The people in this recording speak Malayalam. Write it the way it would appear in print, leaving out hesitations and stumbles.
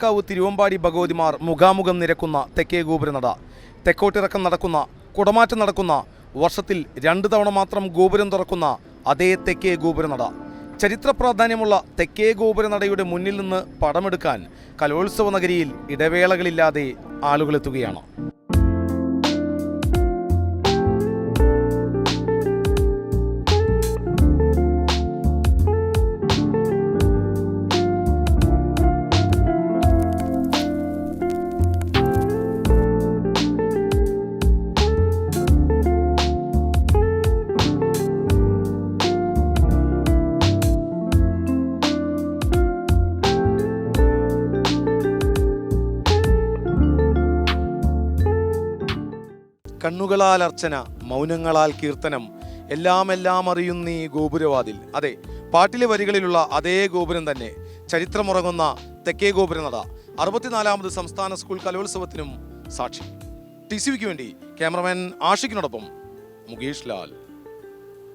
കാവ് തിരുവമ്പാടി ഭഗവതിമാർ മുഖാമുഖം നിരക്കുന്ന തെക്കേ ഗോപുരനട. തെക്കോട്ടിറക്കം നടക്കുന്ന, കുടമാറ്റം നടക്കുന്ന, വർഷത്തിൽ 2 തവണ മാത്രം ഗോപുരം തുറക്കുന്ന അതേ തെക്കേ ഗോപുരനട. ചരിത്ര പ്രാധാന്യമുള്ള തെക്കേ ഗോപുരനടയുടെ മുന്നിൽ നിന്ന് പടമെടുക്കാൻ കലോത്സവ നഗരിയിൽ ഇടവേളകളില്ലാതെ ആളുകളെത്തുകയാണ്. കണ്ണുകളാൽ അർച്ചന, മൗനങ്ങളാൽ കീർത്തനം, എല്ലാം അറിയുന്നീ ഗോപുരവാതിൽ. അതെ, പാട്ടിലെ വരികളിലുള്ള അതേ ഗോപുരം തന്നെ. ചരിത്രമുറങ്ങുന്ന തെക്കേ ഗോപുരനട 64ാമത് സംസ്ഥാന സ്കൂൾ കലോത്സവത്തിനും സാക്ഷി. TCVക്ക് വേണ്ടി ക്യാമറമാൻ ആഷിഖിനോടൊപ്പം മുകേഷ് ലാൽ.